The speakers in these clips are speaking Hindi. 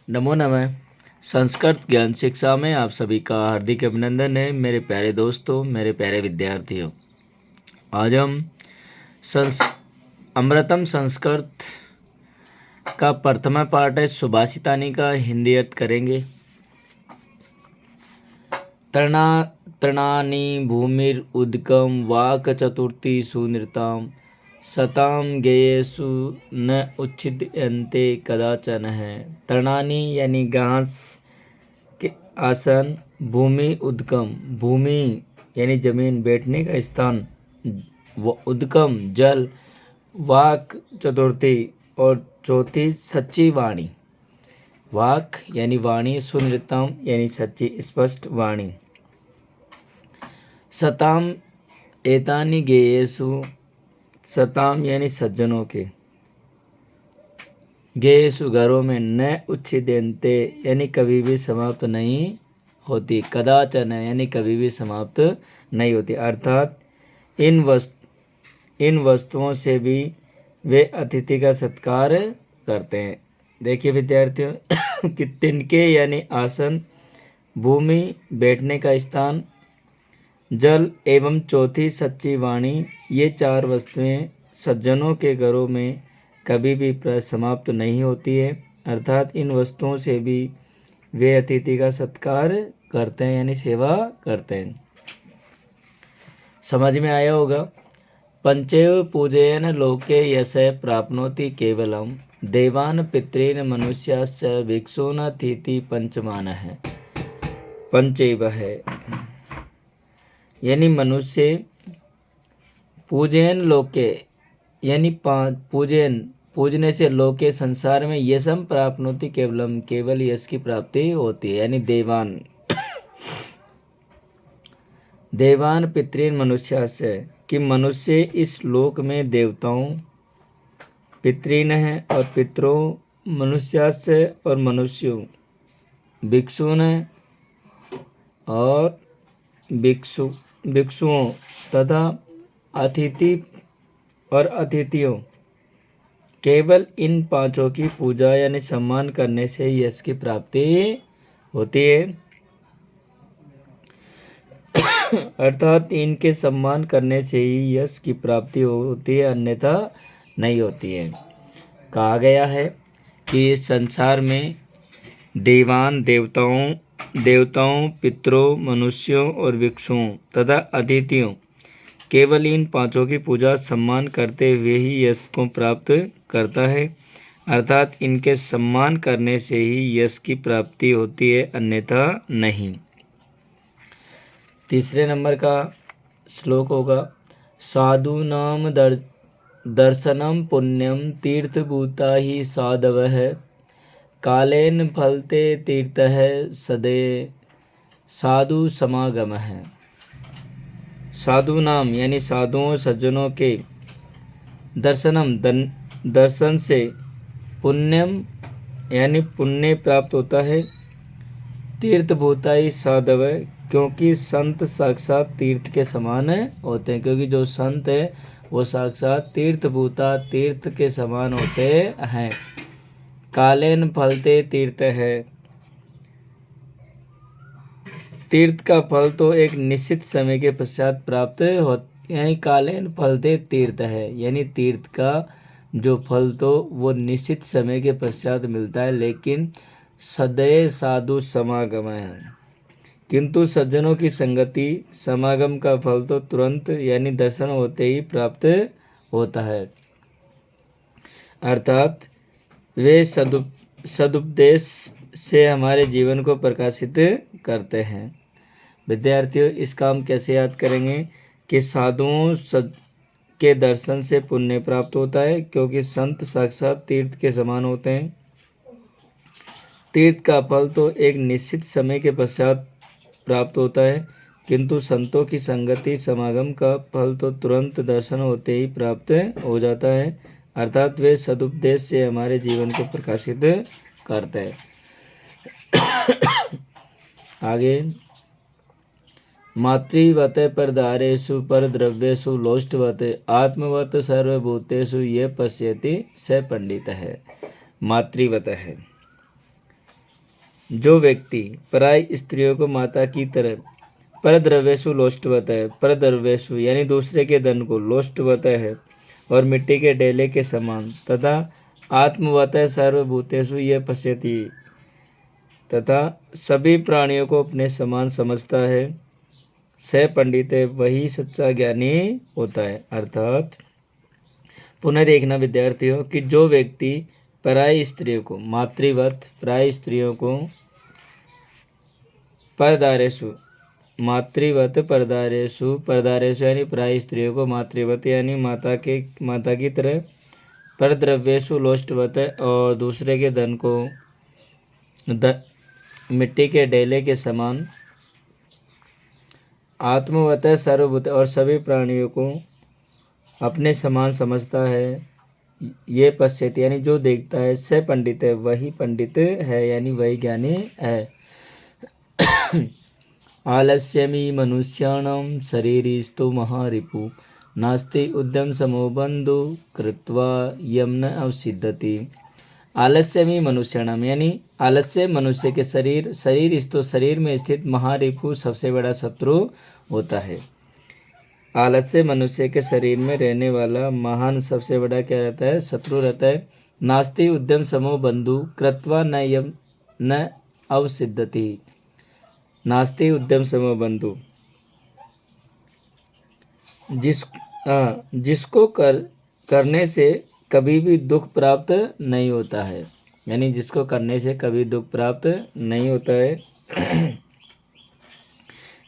नमो नमः। संस्कृत ज्ञान शिक्षा में आप सभी का हार्दिक अभिनंदन है। मेरे प्यारे दोस्तों, मेरे प्यारे विद्यार्थियों, आज हम संस अमृतम संस्कृत का प्रथम पाठ है सुभाषितानी का हिंदी अर्थ करेंगे। तृणानि भूमिर उदकम वाक चतुर्थी सुनृताम सताम गेयेषु न उच्छिद्यन्ते कदाचन है। तृणानि यानी घास के आसन, भूमि उद्गम भूमि यानी जमीन बैठने का स्थान, व उद्गम जल, वाक चतुर्थी और चौथी सच्ची वाणी। वाक यानी वाणी, सुनृतम यानी सच्ची स्पष्ट वाणी। सताम एतानि गेयेषु, सताम यानी सज्जनों के, गेयेषु घरों में, न उच्छिद्यन्ते यानी कभी भी समाप्त नहीं होती, कदाचन यानी कभी भी समाप्त नहीं होती, अर्थात इन वस्तुओं से भी वे अतिथि का सत्कार करते हैं। देखिए विद्यार्थियों कि तिनके यानी आसन, भूमि बैठने का स्थान, जल एवं चौथी सच्ची वाणी, ये चार वस्तुएं सज्जनों के घरों में कभी भी समाप्त नहीं होती है, अर्थात इन वस्तुओं से भी वे अतिथि का सत्कार करते हैं यानी सेवा करते हैं। समझ में आया होगा। पंचैव पूजयन लोके यश प्राप्नोति केवलम देवान पितॄन् मनुष्याश्च भिक्षून् अतिथि पंचमान है। पंचैव है यानी मनुष्य, पूजयन लोके यानी पूजने से लोके संसार में यशम प्राप्नोति केवलम केवल यश की प्राप्ति होती है, यानी देवान पितॄन् मनुष्याश्च कि मनुष्य इस लोक में देवताओं, पितॄन् हैं और पितरों, मनुष्याश्च और मनुष्यों, भिक्षुन हैं और भिक्षुओं तथा अतिथि और अतिथियों, केवल इन पांचों की पूजा यानी सम्मान करने से यश की प्राप्ति होती है, अर्थात इनके सम्मान करने से ही यश की प्राप्ति होती है, अन्यथा नहीं होती है। कहा गया है कि इस संसार में देवान देवताओं, पितरों, मनुष्यों और भिक्षुओं तथा अतिथियों, केवल इन पांचों की पूजा सम्मान करते हुए ही यश को प्राप्त करता है, अर्थात इनके सम्मान करने से ही यश की प्राप्ति होती है, अन्यथा नहीं। तीसरे नंबर का श्लोक होगा साधूनाम दर्शनम पुण्यम तीर्थभूता ही साधवः कालेन फलते तीर्थः सदे साधु समागम है। साधु नाम यानी साधुओं सज्जनों के, दर्शन से, पुण्यम यानी पुण्य प्राप्त होता है, तीर्थभूता ही साधव क्योंकि संत साक्षात तीर्थ के समान होते हैं, क्योंकि जो संत है वो साक्षात तीर्थभूता तीर्थ के समान होते हैं। कालेन फलते तीर्थ है, तीर्थ का फल तो एक निश्चित समय के पश्चात प्राप्त हो, यानी कालेन फलते तीर्थ है यानी तीर्थ का जो फल तो वो निश्चित समय के पश्चात मिलता है, लेकिन सदैव साधु समागम है, किंतु सज्जनों की संगति समागम का फल तो तुरंत यानी दर्शन होते ही प्राप्त होता है, अर्थात वे सदुपदेश से हमारे जीवन को प्रकाशित करते हैं। विद्यार्थियों इस काम कैसे याद करेंगे कि साधुओं के दर्शन से पुण्य प्राप्त होता है, क्योंकि संत साक्षात तीर्थ के समान होते हैं, तीर्थ का फल तो एक निश्चित समय के पश्चात प्राप्त होता है, किंतु संतों की संगति समागम का फल तो तुरंत दर्शन होते ही प्राप्त हो जाता है, अर्थात वे सदुपदेश से हमारे जीवन को प्रकाशित करते हैं। आगे मातृवत परदारेषु परद्रव्येषु लोष्टवत आत्मवत सर्वभूतेषु ये पश्यति स पंडित है। मातृवत है जो व्यक्ति पराई स्त्रियों को माता की तरह परद्रव्यसु लोष्टवत है, परद्रव्यसु यानी दूसरे के धन को लोष्टवत है और मिट्टी के डेले के समान तथा आत्मवत सर्वभूतेषु ये पश्यति तथा सभी प्राणियों को अपने समान समझता है, स पंडित है वही सच्चा ज्ञानी होता है। अर्थात पुनः देखना विद्यार्थियों कि जो व्यक्ति पराई स्त्रियों को मातृवत, पराई स्त्रियों को परदारेशु मातृवत, परदारेशु परदारेशु यानी पराई स्त्रियों को मातृवत यानी माता की तरह, परद्रव्येशु लोष्टवत और दूसरे के धन को मिट्टी के डेले के समान, आत्मवत सर्वभूत और सभी प्राणियों को अपने समान समझता है, ये पश्चित यानी जो देखता है, स पंडित है वही पंडित है यानी वही ज्ञानी है। आलस्यमी मनुष्याणां शरीरिस्तु महारिपु नास्ति उद्यम समो बंधु कृत्वा यम न अवसिद्धति। आलस्यमी मनुष्याणाम यानी आलस्य मनुष्य के शरीर इस तो शरीर में स्थित महारिपु सबसे बड़ा शत्रु होता है। आलस्य मनुष्य के शरीर में रहने वाला महान सबसे बड़ा क्या रहता है, शत्रु रहता है। नास्ति उद्यम समो बंधु कृत्वा न यम न अवसिद्धति। नास्ति उद्यम समो बंधु जिसको करने से कभी भी दुख प्राप्त नहीं होता है, यानी जिसको करने से कभी दुख प्राप्त नहीं होता है।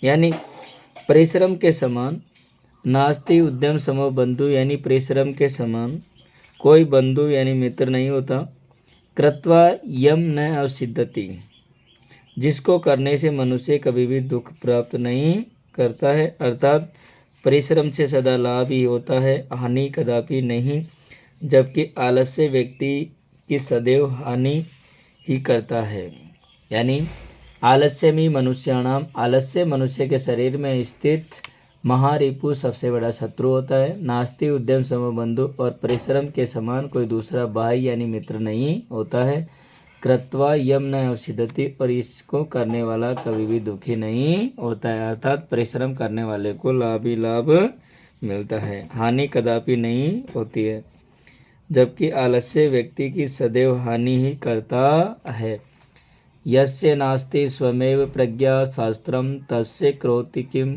यानी परिश्रम के समान, नास्ति उद्यम समो बंधु यानी परिश्रम के समान कोई बंधु यानी मित्र नहीं होता। कृत्वा यम न अवसिद्धति जिसको करने से मनुष्य कभी भी दुख प्राप्त नहीं करता है। अर्थात परिश्रम से सदा लाभ ही होता है, हानि कदापि नहीं, जबकि आलस्य व्यक्ति की सदैव हानि ही करता है। यानी आलस्य में मनुष्याणाम, आलस्य मनुष्य के शरीर में स्थित महारिपु सबसे बड़ा शत्रु होता है। नास्ति उद्यम समबंधु और परिश्रम के समान कोई दूसरा भाई यानी मित्र नहीं होता है। कृत्वा यम न अवसिद्धति और इसको करने वाला कभी भी दुखी नहीं होता है। अर्थात परिश्रम करने वाले को लाभ ही लाभ मिलता है, हानि कदापि नहीं होती है, जबकि आलस्य व्यक्ति की सदैव हानि ही करता है। यस्य नास्ति स्वमेव प्रज्ञा शास्त्रम तस्य करोति किम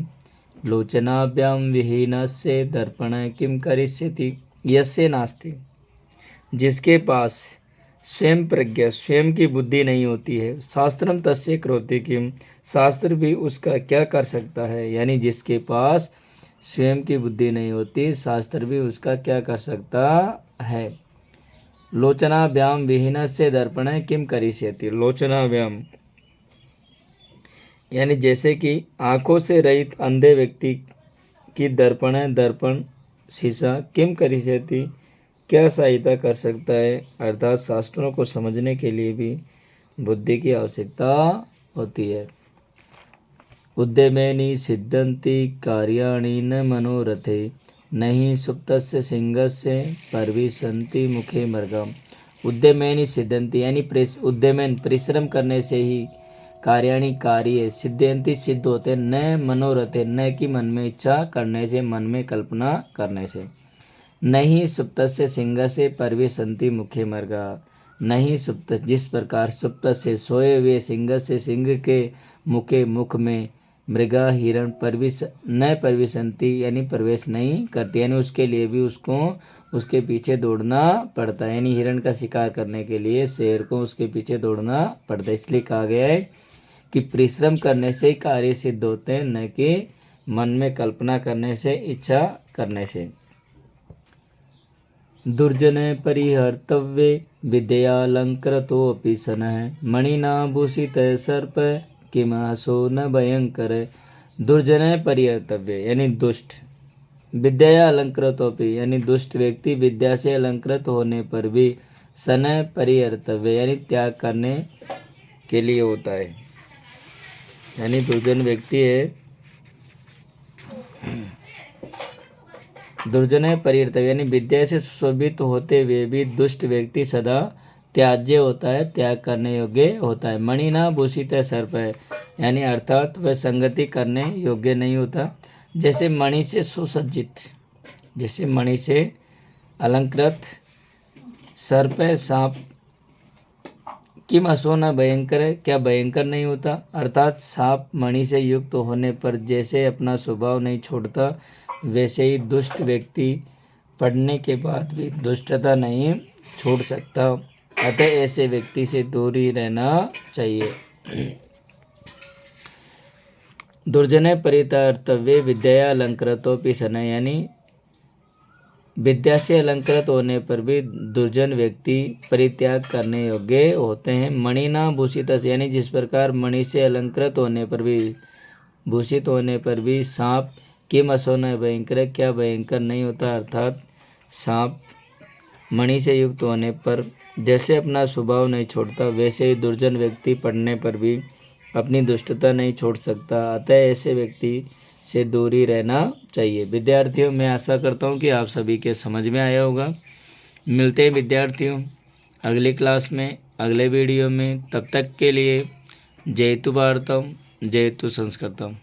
लोचनाभ्यां विहीनस्य दर्पण किम करिष्यति। यस्य नास्ति जिसके पास स्वयं प्रज्ञा स्वयं की बुद्धि नहीं होती है, शास्त्रम तस्य करोति किम शास्त्र भी उसका क्या कर सकता है। यानी जिसके पास स्वयं की बुद्धि नहीं होती, शास्त्र भी उसका क्या कर सकता है। लोचनाभ्याम विहीनस्य दर्पण किम करिष्यति। लोचनाभ्याम यानी जैसे कि आंखों से रहित अंधे व्यक्ति की दर्पण शीशा किम करिष्यति क्या सहायता कर सकता है। अर्थात शास्त्रों को समझने के लिए भी बुद्धि की आवश्यकता होती है। उद्यमेनि सिद्धन्ति कार्याणि न मनोरथे नहीं सुप्तस्य सिंहस्य परविशन्ति मुखे मृगम। उद्यमेनि सिद्धन्ति यानी उद्यमेन परिश्रम करने से ही कार्याणि कार्य सिद्धयंती सिद्ध होते, न मनोरथे न कि मन में इच्छा करने से, मन में कल्पना करने से। नहीं सुप्त से सिंह से परविशन्ति मुखे मृगा। नहीं सुप्त जिस प्रकार सुप्त से सोए हुए सिंह से सिंह के मुख में मृगा हिरण न परविशन्ति यानी प्रवेश नहीं करती, यानी उसके लिए भी उसको उसके पीछे दौड़ना पड़ता है। यानी हिरण का शिकार करने के लिए शेर को उसके पीछे दौड़ना पड़ता है। इसलिए कहा गया है कि परिश्रम करने से ही कार्य सिद्ध होते हैं, न कि मन में कल्पना करने से, इच्छा करने से। दुर्जन परिहर्तव्ये विद्यालंकृतोऽपि सनः मणिना भूषित सर्प किमासो न भयंकर। दुर्जन परिहर्तव्य यानी दुष्ट, विद्या अलंकृतोऽपि यानी दुष्ट व्यक्ति विद्या से अलंकृत होने पर भी सन परिहर्तव्य यानी त्याग करने के लिए होता है। यानी दुर्जन व्यक्ति है, दुर्जन परिहर्तव्य यानी विद्या से सुशोभित होते हुए भी दुष्ट व्यक्ति सदा त्याज्य होता है, त्याग करने योग्य होता है। मणि ना भूषित सर्प है, यानी अर्थात वह संगति करने योग्य नहीं होता। जैसे मणि से सुसज्जित, जैसे मणि से अलंकृत सर्प है, सांप। किम असोना भयंकर है, क्या भयंकर नहीं होता। अर्थात सांप मणि से युक्त होने पर जैसे अपना स्वभाव नहीं छोड़ता, वैसे ही दुष्ट व्यक्ति पढ़ने के बाद भी दुष्टता नहीं छोड़ सकता। अतः ऐसे व्यक्ति से दूर ही रहना चाहिए। दुर्जने परितार्तव्य विद्या अलंकृतोपि सन, यानी विद्या से अलंकृत होने पर भी दुर्जन व्यक्ति परित्याग करने योग्य होते हैं। मणि ना भूषित, यानी जिस प्रकार मणि से अलंकृत होने पर भी, भूषित होने पर भी सांप किम असोना भयंकर, क्या भयंकर नहीं होता। अर्थात सांप मणि से युक्त होने पर जैसे अपना स्वभाव नहीं छोड़ता, वैसे ही दुर्जन व्यक्ति पढ़ने पर भी अपनी दुष्टता नहीं छोड़ सकता। अतः ऐसे व्यक्ति से दूरी रहना चाहिए। विद्यार्थियों, मैं आशा करता हूँ कि आप सभी के समझ में आया होगा। मिलते हैं विद्यार्थियों अगली क्लास में, अगले वीडियो में। तब तक के लिए जयतु भारतम, जयतु संस्कृतम।